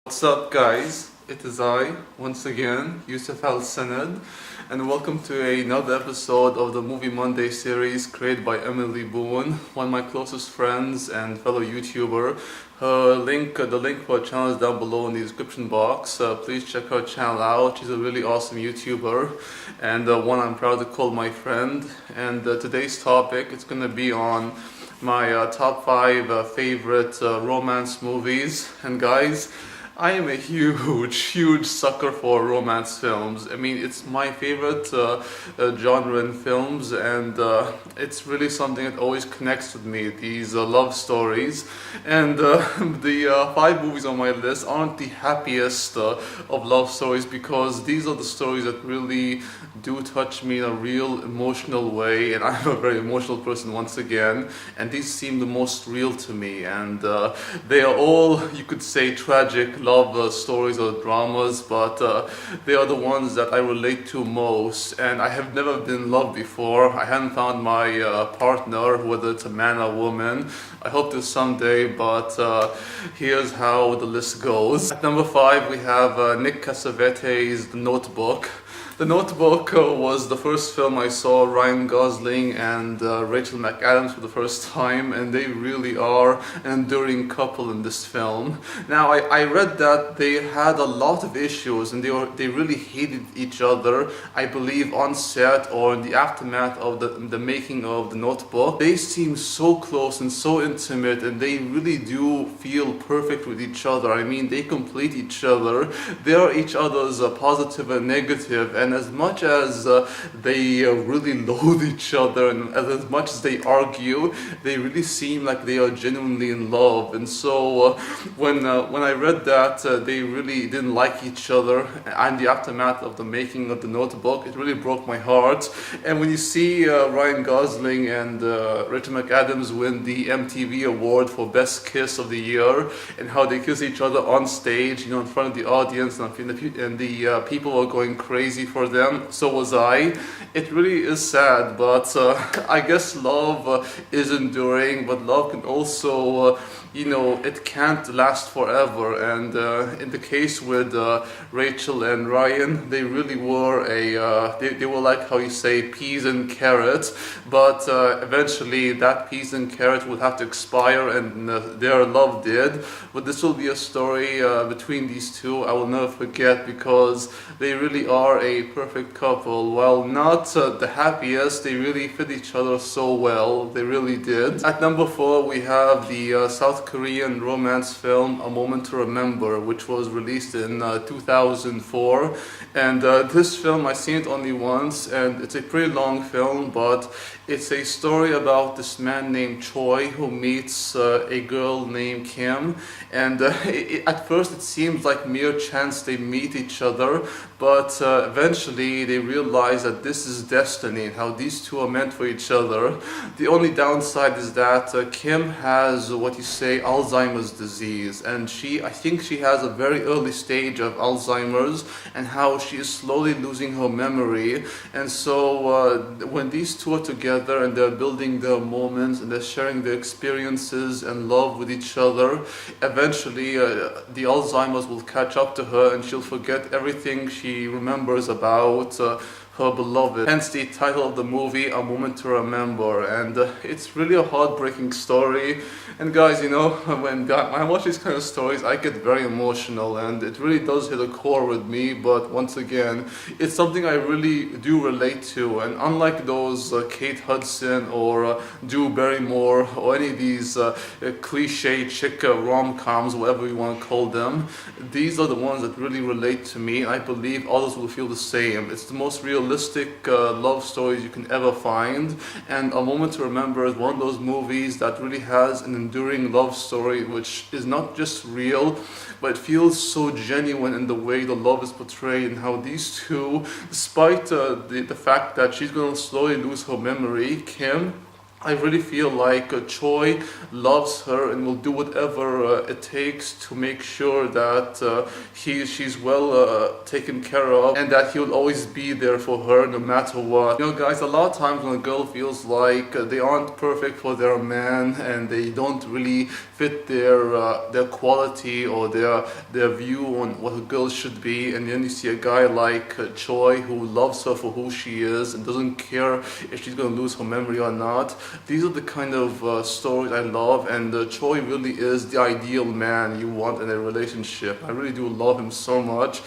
What's up, guys? It is I, once again, Yusuf Al Sanad, and welcome to another episode of the Movie Monday series created by Emily Boone, one of my closest friends and fellow YouTuber. The link for her channel is down below in the description box. Please check her channel out. She's a really awesome YouTuber and one I'm proud to call my friend. And today's topic, it's going to be on my top 5 favorite romance movies. And guys, I am a huge sucker for romance films. I mean, it's my favorite genre in films, and it's really something that always connects with me, these love stories. And the 5 movies on my list aren't the happiest of love stories, because these are the stories that really do touch me in a real emotional way, and I'm a very emotional person once again, and these seem the most real to me. And they are all, you could say, tragic love stories or dramas, but they are the ones that I relate to most. And I have never been in love before. I haven't found my partner, whether it's a man or woman. I hope to someday, but here's how the list goes. At number 5, we have Nick Cassavetes' The Notebook. The Notebook was the first film I saw Ryan Gosling and Rachel McAdams for the first time, and they really are an enduring couple in this film. Now, I read that they had a lot of issues, and they really hated each other, I believe, on set or in the aftermath of the making of The Notebook. They seem so close and so intimate, and they really do feel perfect with each other. I mean, they complete each other. They are each other's positive and negative. And as much as they really loathe each other, and as much as they argue, they really seem like they are genuinely in love. And so when I read that they really didn't like each other and the aftermath of the making of The Notebook, it really broke my heart. And when you see Ryan Gosling and Rachel McAdams win the MTV award for Best Kiss of the Year, and how they kiss each other on stage, in front of the audience, and the people were going crazy for them, so was I. It really is sad, but I guess love is enduring, but love can also, it can't last forever. And in the case with Rachel and Ryan, they really were they were like, how you say, peas and carrots, but eventually that peas and carrot would have to expire, and their love did. But this will be a story between these two I will never forget, because they really are a perfect couple. While not the happiest, they really fit each other so well. They really did. At number 4, we have the South Korean romance film A Moment to Remember, which was released in 2004. And this film, I've seen it only once, and it's a pretty long film, but it's a story about this man named Choi who meets a girl named Kim. And at first it seems like mere chance they meet each other, but eventually they realize that this is destiny and how these two are meant for each other. The only downside is that Kim has what you say Alzheimer's disease, and I think she has a very early stage of Alzheimer's, and how she is slowly losing her memory. And so when these two are together and they're building their moments and they're sharing their experiences and love with each other, eventually the Alzheimer's will catch up to her, and she'll forget everything she remembers about her beloved. Hence the title of the movie, A Moment to Remember. And it's really a heartbreaking story. And guys, when I watch these kind of stories, I get very emotional, and it really does hit a core with me. But once again, it's something I really do relate to. And unlike those Kate Hudson or Drew Barrymore or any of these cliche chick rom-coms, whatever you want to call them, these are the ones that really relate to me. I believe others will feel the same. It's the most realistic love stories you can ever find, and A Moment to Remember is one of those movies that really has an enduring love story, which is not just real, but it feels so genuine in the way the love is portrayed, and how these two, despite the fact that she's going to slowly lose her memory, Kim I really feel like Choi loves her and will do whatever it takes to make sure that she's well taken care of, and that he'll always be there for her no matter what. You know, guys, a lot of times when a girl feels like they aren't perfect for their man and they don't really fit their quality or their view on what a girl should be, and then you see a guy like Choi who loves her for who she is and doesn't care if she's going to lose her memory or not. These are the kind of stories I love, and Choi really is the ideal man you want in a relationship. I really do love him so much.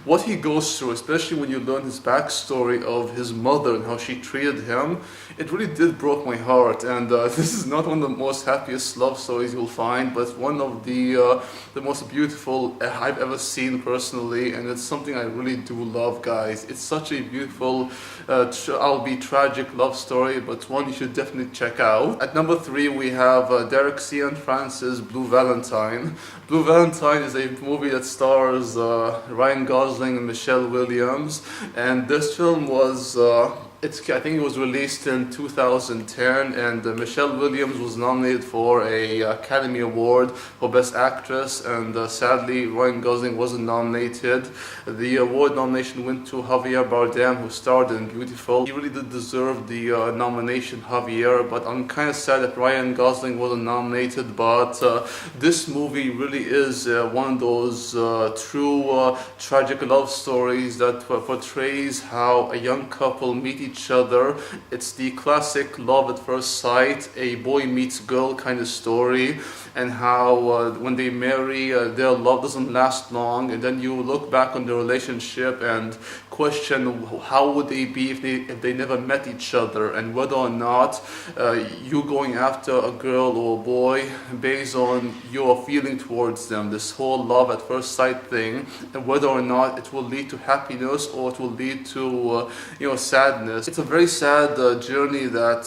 What he goes through, especially when you learn his backstory of his mother and how she treated him, it really did broke my heart. And this is not one of the most happiest love stories you'll find, but one of the most beautiful I've ever seen personally, and it's something I really do love, guys. It's such a beautiful, albeit tragic love story, but one you should definitely check out. At number 3, we have Derek Cian Francis' Blue Valentine. Blue Valentine is a movie that stars Ryan Gosling and Michelle Williams, and this film was I think it was released in 2010, and Michelle Williams was nominated for a Academy Award for Best Actress, and sadly Ryan Gosling wasn't nominated. The award nomination went to Javier Bardem, who starred in Beautiful. He really did deserve the nomination, Javier, but I'm kind of sad that Ryan Gosling wasn't nominated. But this movie really is one of those true tragic love stories that portrays how a young couple meet each other. It's the classic love at first sight, a boy meets girl kind of story, and how when they marry, their love doesn't last long, and then you look back on the relationship and question how would they be if they never met each other, and whether or not you going after a girl or a boy based on your feeling towards them, this whole love at first sight thing, and whether or not it will lead to happiness or it will lead to sadness. It's a very sad journey that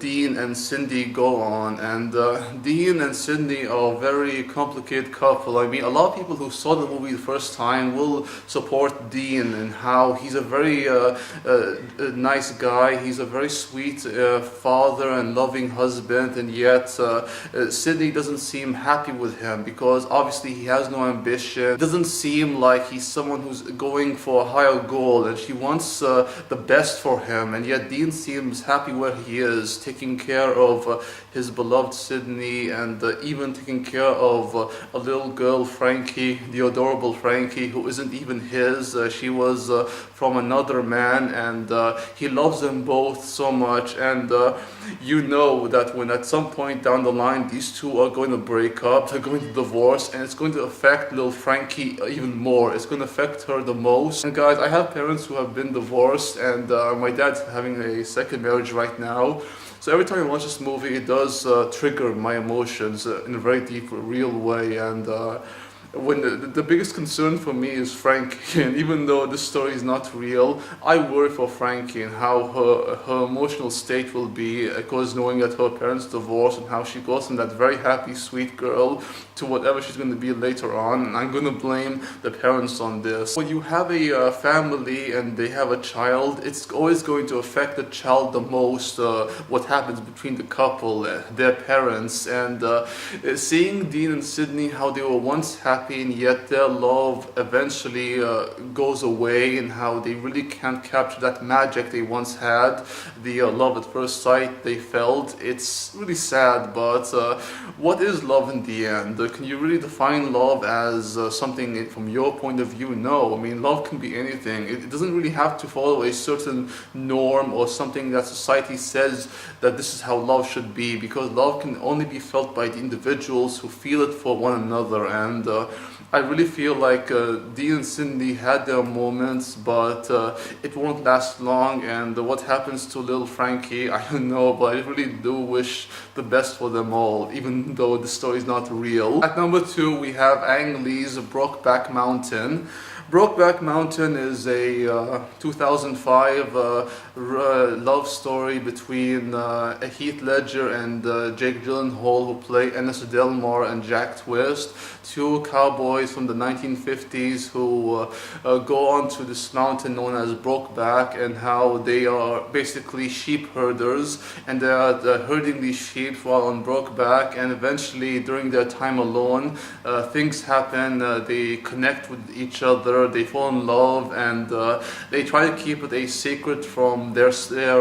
Dean and Cindy go on, and Dean and Cindy are a very complicated couple. I mean, a lot of people who saw the movie the first time will support Dean and how he's a very nice guy, he's a very sweet father and loving husband, and yet Cindy doesn't seem happy with him because obviously he has no ambition. It doesn't seem like he's someone who's going for a higher goal, and she wants the best for him, and yet Dean seems happy where he is, taking care of his beloved Sydney, and even taking care of a little girl, Frankie, the adorable Frankie, who isn't even his. She was from another man, and he loves them both so much, and you know that when at some point down the line these two are going to break up, they're going to divorce, and it's going to affect little Frankie even more. It's going to affect her the most. And guys, I have parents who have been divorced, and my dad's having a second marriage right now. So every time I watch this movie, it does trigger my emotions in a very deep, real way. And when the biggest concern for me is Frankie, and even though this story is not real, I worry for Frankie and how her emotional state will be, because knowing that her parents divorced and how she goes from that very happy, sweet girl to whatever she's going to be later on. And I'm going to blame the parents on this. When you have a family and they have a child, it's always going to affect the child the most, what happens between the couple, their parents, and seeing Dean and Sydney, how they were once happy and yet their love eventually goes away, and how they really can't capture that magic they once had, the love at first sight they felt. It's really sad, but what is love in the end? Can you really define love as something from your point of view? No. I mean, love can be anything. It doesn't really have to follow a certain norm or something that society says that this is how love should be, because love can only be felt by the individuals who feel it for one another. And I really feel like Dee and Cindy had their moments, but it won't last long. And what happens to little Frankie, I don't know, but I really do wish the best for them all, even though the story is not real. At number 2, we have Ang Lee's Brokeback Mountain. Brokeback Mountain is a 2005 love story between Heath Ledger and Jake Gyllenhaal, who play Ennis Delmar and Jack Twist, two cowboys from the 1950s who go onto this mountain known as Brokeback, and how they are basically sheep herders, and they are herding these sheep while on Brokeback, and eventually during their time alone things happen. They connect with each other, they fall in love, and they try to keep it a secret from their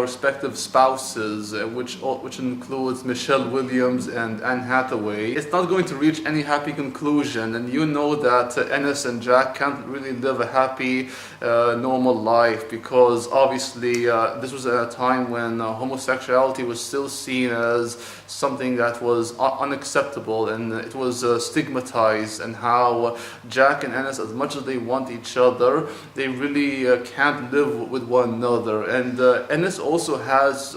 respective spouses, which includes Michelle Williams and Anne Hathaway. It's not going to reach any happy conclusion, and you know that Ennis and Jack can't really live a happy normal life, because obviously this was at a time when homosexuality was still seen as something that was unacceptable, and it was stigmatized, and how Jack and Ennis, as much as they want each other, they really can't live with one another. And Ennis also has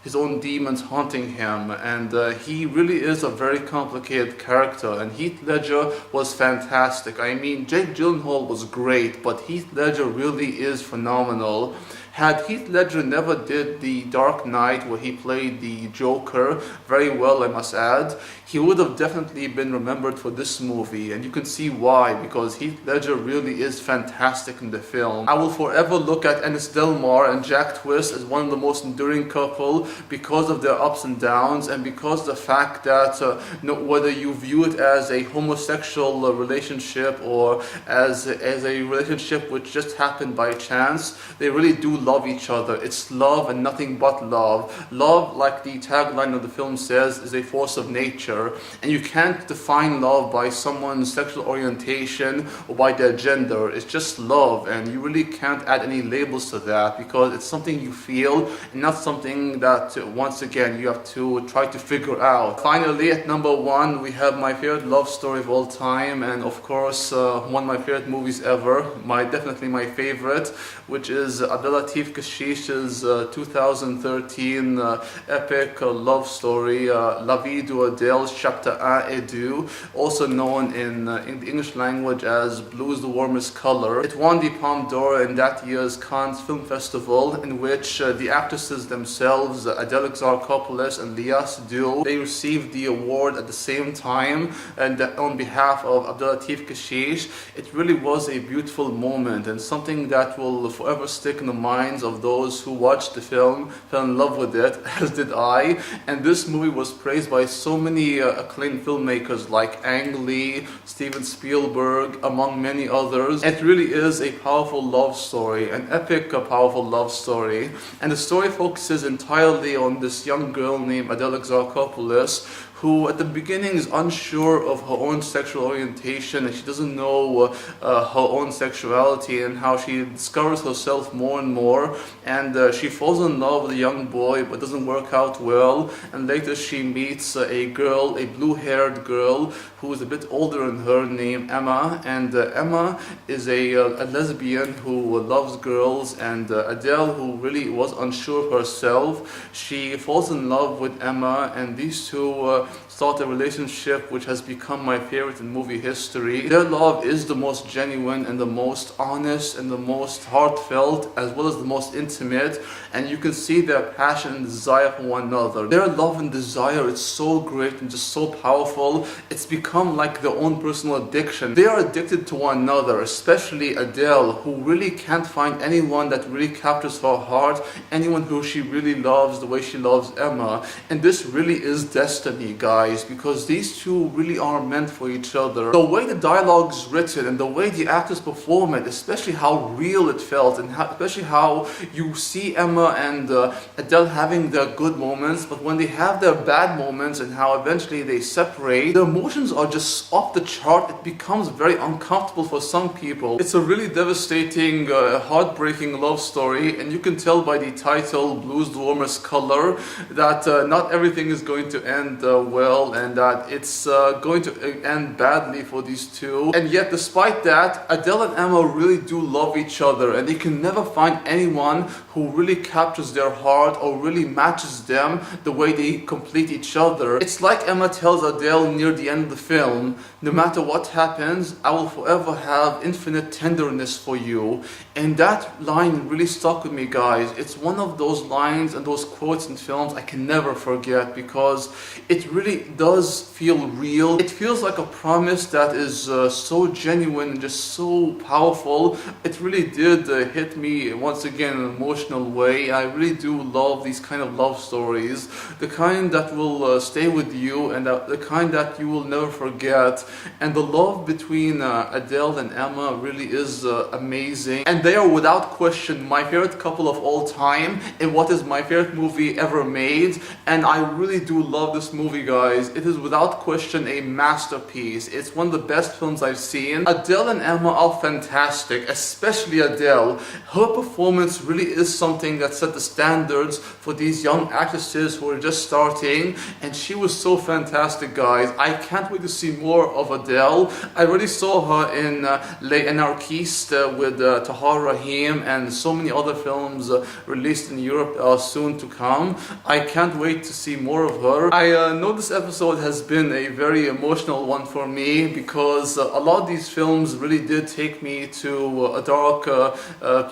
his own demons haunting him, and he really is a very complicated character. And Heath Ledger was fantastic. I mean, Jake Gyllenhaal was great, but Heath Ledger really is phenomenal. Had Heath Ledger never did The Dark Knight, where he played the Joker very well, I must add, he would have definitely been remembered for this movie, and you can see why, because Heath Ledger really is fantastic in the film. I will forever look at Ennis Delmar and Jack Twist as one of the most enduring couple because of their ups and downs, and because the fact that whether you view it as a homosexual relationship or as a relationship which just happened by chance, they really do love each other. It's love and nothing but love. Love, like the tagline of the film says, is a force of nature, and you can't define love by someone's sexual orientation or by their gender. It's just love, and you really can't add any labels to that, because it's something you feel and not something that, once again, you have to try to figure out. Finally, at number one, we have my favorite love story of all time, and of course one of my favorite movies ever, definitely my favorite, which is Abdel Latif Kashish's 2013 epic love story, La Vie d'Adèle, Chapter 1 et 2, also known in the English language as Blue is the Warmest Color. It won the Palme d'Or in that year's Cannes Film Festival, in which the actresses themselves, Adèle Exarchopoulos and Léa Seydoux, they received the award at the same time, and on behalf of Abdel Latif Kashish. It really was a beautiful moment, and something that will forever stick in the minds of those who watched the film, fell in love with it, as did I. And this movie was praised by so many acclaimed filmmakers like Ang Lee, Steven Spielberg, among many others. It really is a powerful love story, an epic, powerful love story. And the story focuses entirely on this young girl named Adèle Exarchopoulos, who at the beginning is unsure of her own sexual orientation, and she doesn't know her own sexuality, and how she discovers herself more and more, and she falls in love with a young boy, but doesn't work out well. And later she meets a girl, a blue-haired girl who is a bit older than her, named Emma, and Emma is a lesbian who loves girls, and Adele, who really was unsure of herself, she falls in love with Emma, and these two start a relationship which has become my favorite in movie history. Their love is the most genuine and the most honest and the most heartfelt, as well as the most intimate, and you can see their passion and desire for one another. Their love and desire is so great and just so powerful. It's become like their own personal addiction. They are addicted to one another, especially Adele, who really can't find anyone that really captures her heart, anyone who she really loves the way she loves Emma. And this really is destiny, guys, because these two really are meant for each other. The way the dialogue is written and the way the actors perform it, especially how real it felt, and especially how you see Emma and Adele having their good moments, but when they have their bad moments and how eventually they separate, the emotions are just off the chart. It becomes very uncomfortable for some people. It's a really devastating, heartbreaking love story, and you can tell by the title, Blue's the Warmest Color, that not everything is going to end well. Adele, and that it's going to end badly for these two. And yet, despite that, Adele and Emma really do love each other, and they can never find anyone who really captures their heart or really matches them the way they complete each other. It's like Emma tells Adele near the end of the film, no matter what happens, I will forever have infinite tenderness for you. And that line really stuck with me, guys. It's one of those lines and those quotes in films I can never forget, because it really does feel real. It feels like a promise that is so genuine and just so powerful. It really did hit me once again in an emotional way. I really do love these kind of love stories, the kind that will stay with you, and the kind that you will never forget. And the love between Adele and Emma really is amazing, and they are without question my favorite couple of all time, and what is my favorite movie ever made. And I really do love this movie, guys. It is without question a masterpiece. It's one of the best films I've seen. Adele and Emma are fantastic, especially Adele. Her performance really is something that set the standards for these young actresses who are just starting, and she was so fantastic, guys. I can't wait to see more of Adele. I already saw her in Les Anarchistes with Tahar Rahim, and so many other films released in Europe soon to come. I can't wait to see more of her. I know this episode has been a very emotional one for me, because a lot of these films really did take me to a dark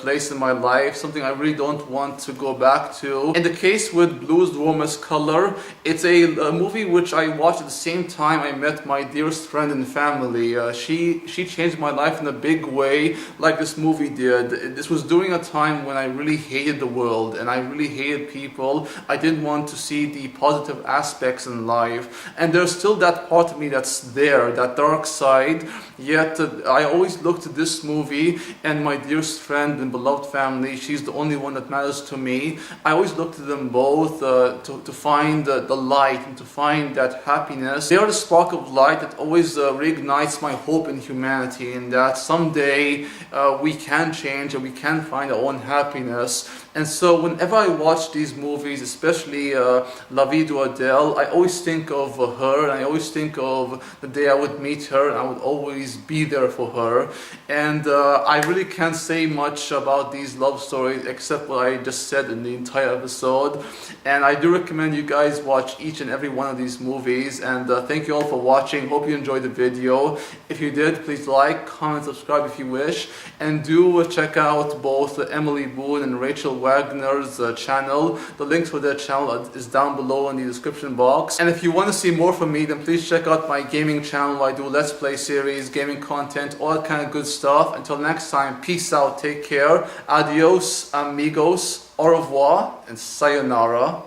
place in my life, something I really don't want to go back to. In the case with Blues the Warmest Color, it's a movie which I watched at the same time I met my dearest friend and family. She changed my life in a big way, like this movie did. This was during a time when I really hated the world and I really hated people. I didn't want to see the positive aspects in life, and there's still that part of me that's there, that dark side. Yet I always looked at this movie and my dearest friend and beloved family. She's the only one that matters to me. I always looked at them both to find the light and to find that happiness. They are the spark of light that always reignites my hope in humanity, and that someday we can change and we can find our own happiness. And so whenever I watch these movies, especially La Vie d'Adele, I always think of her, and I always think of the day I would meet her, and I would always be there for her. And I really can't say much about these love stories except what I just said in the entire episode. And I do recommend you guys watch each and every one of these movies. And thank you all for watching. Hope you enjoyed the video. If you did, please like, comment, subscribe if you wish. And do check out both Emily Boone and Rachel Wagner's channel. The links for their channel is down below in the description box. And if you want to see more from me, then please check out my gaming channel where I do Let's Play series, gaming content, all that kind of good stuff. Until next time, peace out, take care, adios amigos, au revoir, and sayonara.